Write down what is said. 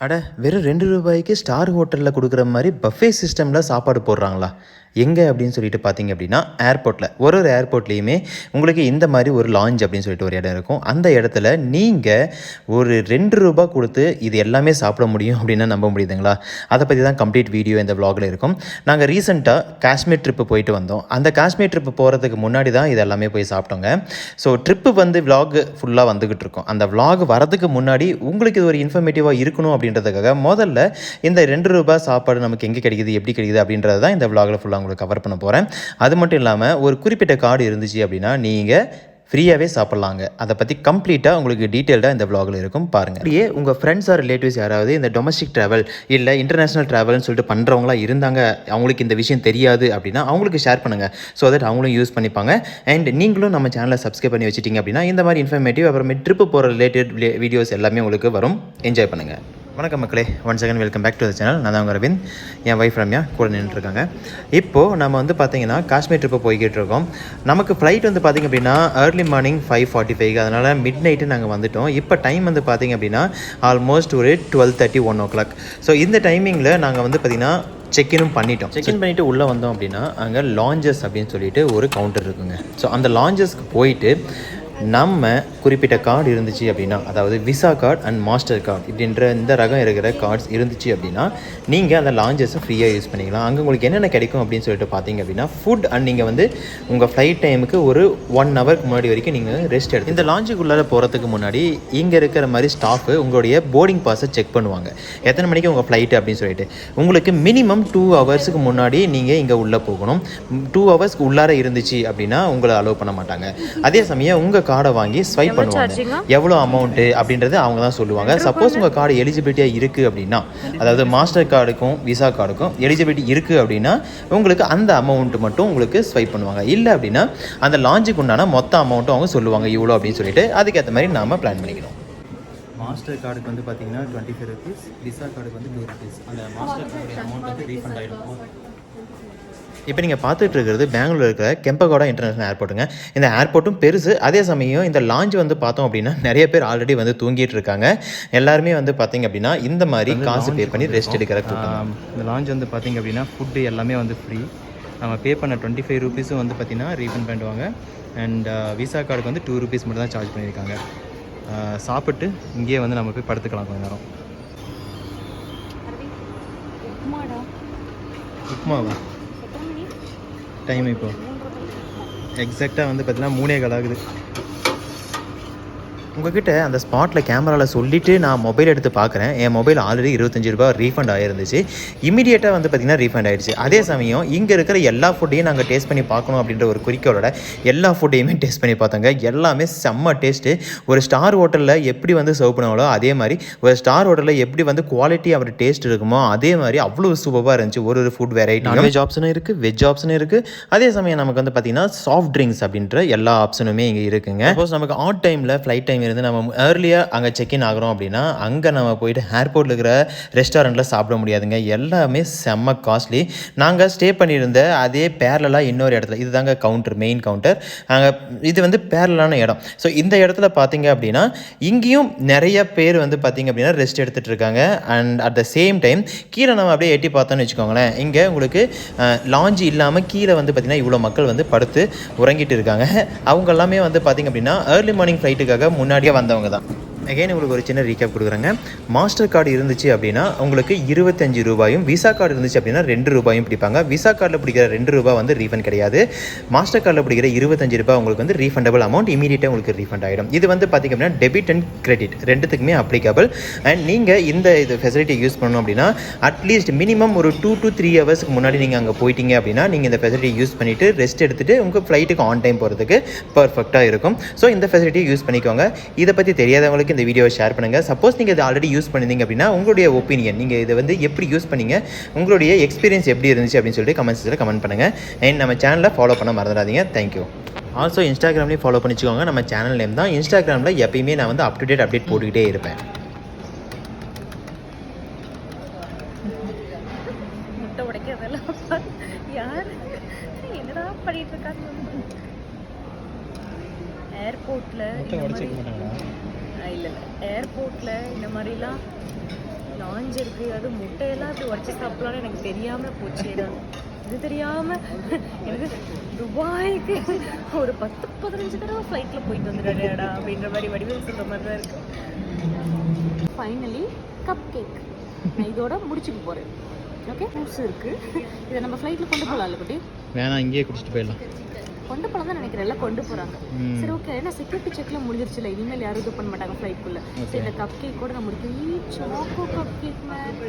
அட வெறும் ₹2க்கு ஸ்டார் ஹோட்டல்ல குடுக்குற மாரி பஃபே சிஸ்டம்ல சாப்பாடு போடுறாங்களா? எங்க அப்படின்னு சொல்லிட்டு பார்த்தீங்க அப்படின்னா, ஏர்போர்ட்ல. ஒரு ஒரு ஏர்போர்ட்லயுமே உங்களுக்கு இந்த மாரி ஒரு லாஞ்ச் அப்படின்னு சொல்லிட்டு ஒரு இடம் இருக்கும். அந்த இடத்துல நீங்க ஒரு ₹2 குடுத்து இது எல்லாமே சாப்பிட முடியும் அப்படின்னா நம்ப முடியுதுங்களா? அத பத்தி தான் கம்ப்ளீட் வீடியோ இந்த விளாக்ல இருக்கும். நாங்க ரீசென்ட்டா காஷ்மீர் ட்ரிப் போயிட்டு வந்தோம். அந்த காஷ்மீர் ட்ரிப் போறதுக்கு முன்னாடி தான் இது எல்லாமே போய் சாப்பிட்டோங்க. ஸோ ட்ரிப் வந்து விளாக் ஃபுல்லா வந்துகிட்டு இருக்கும். அந்த விளாக் வரதுக்கு முன்னாடி உங்களுக்கு இது ஒரு இன்ஃபர்மேட்டிவா இருக்கணும் அப்படின்றதுக்காக முதல்ல இந்த ₹2 சாப்பாடு நமக்கு எங்கே கிடைக்குது, எப்படி கிடைக்குது அப்படின்றது தான் இந்த விளாகில் ஃபுல்லாக உங்களுக்கு கவர் பண்ண போகிறேன். அது மட்டும் இல்லாமல் ஒரு குறிப்பிட்ட கார்டு இருந்துச்சு அப்படின்னா நீங்கள் ஃப்ரீயாகவே சாப்பிட்லாங்க. அதை பற்றி கம்ப்ளீட்டாக உங்களுக்கு டீட்டெயில்டாக இந்த விளாகில் இருக்கும் பாருங்கள். அப்படியே உங்கள் ஃப்ரெண்ட்ஸ் ஆர் ரிலேட்டிவ்ஸ் யாராவது இந்த டொமஸ்டிக் ட்ராவல் இல்லை இன்டர்நேஷனல் ட்ராவல்னு சொல்லிட்டு பண்ணுறவங்களா இருந்தாங்க, அவங்களுக்கு இந்த விஷயம் தெரியாது அப்படின்னா அவங்களுக்கு ஷேர் பண்ணுங்கள். ஸோ தட் அவங்களும் யூஸ் பண்ணிப்பாங்க. அண்ட் நீங்களும் நம்ம சேனலை சப்ஸ்கிரைப் பண்ணி வச்சுட்டிங்க அப்படின்னா இந்த மாதிரி இன்ஃபர்மேட்டிவ் அப்புறமே ட்ரிப்பு போகிற ரிலேட்டட் வீடியோஸ் எல்லாமே உங்களுக்கு வரும். என்ஜாய் பண்ணுங்கள். வணக்கம் மக்களே, once again welcome back to the channel. நான் தான் அரவிந்த், என் ஒய்ஃப் ரம்யா கூட நின்றுருக்காங்க. இப்போது நம்ம வந்து பார்த்திங்கன்னா காஷ்மீர் ட்ரிப்பு போய்கிட்டு இருக்கோம். நமக்கு ஃப்ளைட் வந்து பார்த்திங்க அப்படின்னா ஏர்லி மார்னிங் 5:45, அதனால் மிட் நைட்டு நாங்கள் வந்துவிட்டோம். இப்போ டைம் வந்து பார்த்திங்க அப்படின்னா ஆல்மோஸ்ட் ஒரு 12:30 1 ஸோ இந்த டைமிங்கில் நாங்கள் வந்து பார்த்திங்கன்னா செக்இனும் பண்ணிட்டோம். செக்இன் பண்ணிவிட்டு உள்ளே வந்தோம் அப்படின்னா அங்கே லாஞ்சஸ் அப்படின்னு சொல்லிட்டு ஒரு கவுண்டர் இருக்குங்க. ஸோ அந்த லாஞ்சஸ்க்கு போயிட்டு நம்ம குறிப்பிட்ட கார்டு இருந்துச்சு அப்படின்னா, அதாவது visa card and master card இப்படின்ற இந்த ரகம் இருக்கிற கார்ட்ஸ் இருந்துச்சு அப்படின்னா நீங்கள் அந்த லாஞ்சஸை ஃப்ரீயாக யூஸ் பண்ணிக்கலாம். அங்கே உங்களுக்கு என்னென்ன கிடைக்கும் அப்படின்னு சொல்லிட்டு பார்த்தீங்க அப்படின்னா ஃபுட் அண்ட் நீங்கள் வந்து உங்கள் ஃப்ளைட் டைமுக்கு ஒரு 1 ஹவருக்கு முன்னாடி வரைக்கும் நீங்கள் ரெஸ்ட் எடுத்து இந்த லாஞ்சுக்குள்ளே போகிறதுக்கு முன்னாடி இங்கே இருக்கிற மாதிரி ஸ்டாஃபு உங்களுடைய போர்டிங் பாஸை செக் பண்ணுவாங்க. எத்தனை மணிக்கு உங்கள் ஃப்ளைட்டு அப்படின்னு சொல்லிட்டு உங்களுக்கு மினிமம் 2 ஹவர்ஸுக்கு முன்னாடி நீங்கள் இங்கே உள்ளே போகணும். 2 ஹவர்ஸ்க்கு உள்ளார இருந்துச்சு அப்படின்னா உங்களை அலோவ் பண்ண மாட்டாங்க. அதே சமயம் உங்கள் கார்டை வாங்கி ஸ்வைப் பண்ணுவாங்க. எவ்வளோ அமௌண்ட்டு அப்படின்றது அவங்க தான் சொல்லுவாங்க. சப்போஸ் உங்கள் கார்டு எலிஜிபிலிட்டியாக இருக்குது அப்படின்னா, அதாவது மாஸ்டர் கார்டுக்கும் விசா கார்டுக்கும் எலிஜிபிலிட்டி இருக்குது அப்படின்னா உங்களுக்கு அந்த அமௌண்ட்டு மட்டும் உங்களுக்கு ஸ்வைப் பண்ணுவாங்க. இல்லை அப்படின்னா அந்த லாஞ்சுக்கு உண்டான மொத்த அமௌண்ட்டும் அவங்க சொல்லுவாங்க இவ்வளோ அப்படின்னு சொல்லிட்டு அதுக்கேற்ற மாதிரி நாம் பிளான் பண்ணிக்கணும். மாஸ்டர் கார்டுக்கு வந்து பார்த்தீங்கன்னா ₹25, விசா கார்டுக்கு வந்து ₹2. அந்த மாஸ்டர் கார்டு அமௌண்ட் வந்து ரீஃபண்ட் ஆகிடும். இப்போ நீங்கள் பார்த்துட்டு இருக்கிறது பெங்களூர் இருக்கிற கெம்பகோடா இன்டர்நேஷனல் ஏர்போர்ட்டுங்க. இந்த ஏர்போர்ட்டும் பெருசு. அதே சமயம் இந்த லாஞ்ச் வந்து பார்த்தோம் அப்படின்னா நிறைய பேர் ஆல்ரெடி வந்து தூங்கிட்டு இருக்காங்க. எல்லாருமே வந்து பார்த்திங்க அப்படின்னா இந்த மாதிரி காசு பே பண்ணி ரெஸ்ட் எடுக்கிற கூட்டம். இந்த லாஞ்ச் வந்து பார்த்திங்க அப்படின்னா ஃபுட்டு எல்லாமே வந்து ஃப்ரீ. நம்ம பே பண்ண ₹25 வந்து பார்த்திங்கன்னா ரீஃபண்ட் பண்ணுவாங்க. அண்ட் விசா கார்டுக்கு வந்து ₹2 மட்டும் தான் சார்ஜ் பண்ணியிருக்காங்க. சாப்பிட்டு இங்கேயே வந்து நம்ம போய் படுத்துக்கலாம் கொஞ்ச நேரம். உப்மாவா டைம் இப்போ எக்ஸாக்டாக வந்து பார்த்தீங்கன்னா 3:15 ஆகுது. உங்கள்கிட்ட அந்த ஸ்பாட்டில் கேமராவில் சொல்லிவிட்டு நான் மொபைல் எடுத்து பார்க்குறேன். என் மொபைல் ஆல்ரெடி ₹25 ரீஃபண்ட் ஆகிருந்துச்சு. இமீடியட்டாக வந்து பார்த்திங்கன்னா ரீஃபண்ட் ஆகிடுச்சு. அதே சமயம் இங்கே இருக்கிற எல்லா ஃபுட்டையும் நாங்கள் டேஸ்ட் பண்ணி பார்க்கணும் அப்படின்ற ஒரு குறிக்கோளோட எல்லா ஃபுட்டையுமே டேஸ்ட் பண்ணி பார்த்தாங்க. எல்லாமே செம்ம டேஸ்ட்டு. ஒரு ஸ்டார் ஹோட்டலில் எப்படி வந்து சர்வ் பண்ணுவாங்களோ அதே மாதிரி ஒரு ஸ்டார் ஹோட்டலில் எப்படி வந்து குவாலிட்டி அவர் டேஸ்ட் இருக்குமோ அதே மாதிரி அவ்வளோ சூப்பராக இருந்துச்சு. ஒரு ஃபுட் வெரைட்டி நான்வெஜ் ஆப்ஷனும் இருக்குது, வெஜ் ஆப்ஷனும் இருக்குது. அதே சமயம் நமக்கு வந்து பார்த்திங்கன்னா சாஃப்ட் ட்ரிங்க்ஸ் அப்படின்ற எல்லா ஆப்ஷனுமே இங்கே இருக்குங்க. சப்போஸ் நமக்கு ஆட் டைமில் ஃப்ளைட் டைம் இருந்து நம்ம ஏர்லியாக அங்கே செக்இன் ஆகிறோம் அப்படின்னா அங்கே நம்ம போயிட்டு ஏர்போர்ட்டில் இருக்கிற ரெஸ்டாரண்ட்டில் சாப்பிட முடியாதுங்க. எல்லாமே செம்ம காஸ்ட்லி. நாங்கள் ஸ்டே பண்ணியிருந்த அதே பேரலாக இன்னொரு இடத்துல இது தாங்க கவுண்டர், மெயின் கவுண்டர். இது வந்து பேரலான இடம். ஸோ இந்த இடத்துல பார்த்தீங்க அப்படின்னா இங்கேயும் நிறைய பேர் வந்து பார்த்திங்க அப்படின்னா ரெஸ்ட் எடுத்துகிட்டு இருக்காங்க. And at the same time கீழே நம்ம அப்படியே எட்டி பார்த்தோன்னு வச்சுக்கோங்களேன், இங்கே உங்களுக்கு லாஞ்ச் இல்லாமல் கீழே வந்து பார்த்திங்கன்னா இவ்வளோ மக்கள் வந்து படுத்து உறங்கிட்டு இருக்காங்க. அவங்க எல்லாமே வந்து பார்த்திங்க அப்படின்னா ஏர்லி மார்னிங் ஃப்ளைட்டுக்காக முன்னாடியே வந்தவங்க தான். அகைன் உங்களுக்கு ஒரு சின்ன ரீகேப் கொடுக்குறேங்க. மாஸ்டர் கார்டு இருந்துச்சு அப்படின்னா உங்களுக்கு ₹25, விசா கார்டு இருந்துச்சு அப்படின்னா ₹2 பிடிப்பாங்க. விசா கார்டில் பிடிக்கிற ₹2 வந்து ரீஃபண்ட் கிடையாது. மாஸ்டர் கார்டில் பிடிக்கிற ₹25 உங்களுக்கு வந்து ரீஃபண்டபிள் அமௌண்ட் இமீடியட்டாக உங்களுக்கு ரீஃபண்ட் ஆகிடும். இது வந்து பார்த்திங்க அப்படின்னா டெபிட் அண்ட் கிரெடிட் ரெண்டுத்துக்குமே அப்ளிகபிள். அண்ட் நீங்கள் இந்த ஃபெசிலிட்டி யூஸ் பண்ணணும் அப்படின்னா அட்லீஸ்ட் மினிமம் ஒரு 2 to 3 ஹவர்ஸ்க்கு முன்னாடி நீங்கள் அங்கே போயிட்டீங்க அப்படின்னா நீங்கள் இந்த ஃபெசிலிட்டி யூஸ் பண்ணிவிட்டு ரெஸ்ட் எடுத்துகிட்டு உங்கள் ஃப்ளைட்டுக்கு ஆன் டைம் போகிறதுக்கு பர்ஃபெக்டாக இருக்கும். ஸோ இந்த ஃபெசிலிட்டியை யூஸ் பண்ணிக்கோங்க. இதை பற்றி தெரியாதவங்களுக்கு இந்த வீடியோவை ஷேர் பண்ணுங்கள். சப்போஸ் நீங்கள் இதை ஆல்ரெடி யூஸ் பண்ணிங்க அப்படின்னா உங்களுடைய ஒப்பீனியன், நீங்கள் இதை வந்து எப்படி யூஸ் பண்ணீங்க, உங்களுடைய எக்ஸ்பீரியன்ஸ் எப்படி இருந்துச்சு அப்படின்னு சொல்லிட்டு கமெண்ட்ஸில் கமெண்ட் பண்ணுங்கள். அண்ட் நம்ம சேனலை ஃபாலோ பண்ண மறந்துடாதீங்க. தேங்க்யூ. ஆல்சோ இன்ஸ்டாகிராம்லேயும் ஃபாலோ பண்ணிச்சுக்கோங்க. நம்ம சேனல் நேம் தான். இன்ஸ்டாகிராமில் எப்பயுமே நான் வந்து அப்டேட் போட்டுக்கிட்டே இருப்பேன். ஏர்போர்ட்டில் இல்லை ஏர்போர்ட்டில் இந்த மாதிரிலாம் காஞ்சிருக்கு. அது முட்டையெல்லாம் இப்படி உடச்சி சாப்பிடலான்னு எனக்கு தெரியாமல் போச்சேடா. இது தெரியாமல் எனக்கு துபாய்க்கு ஒரு 10-15 தடவை ஃப்ளைட்டில் போயிட்டு வந்துடாடா அப்படின்ற மாதிரி வடிவில் சொல்கிற மாதிரி தான் இருக்குது. ஃபைனலி கப் கேக் நான் இதோட முடிச்சுட்டு போகிறேன். ஓகே, ஃப்ரூட்ஸ் இருக்குது. இதை நம்ம ஃப்ளைட்டில் கொண்டு போகலாம்ல குட்டி? வேணாம், இங்கேயே குடிச்சிட்டு போயிடலாம். கொண்டு போகலாம் தான் நினைக்கிறேன், எல்லாம் கொண்டு போகிறாங்க. சரி ஓகே, ஏன்னா செக்யூரிட்டி செக்கில் முடிஞ்சிருச்சுல, இனிமேல் யாரும் இது பண்ண மாட்டாங்க ஃப்ளைட்டுக்குள்ளே. சரி இந்த கப் கேக் கூட நான் முடிக்கும். Choco cup cake ma'am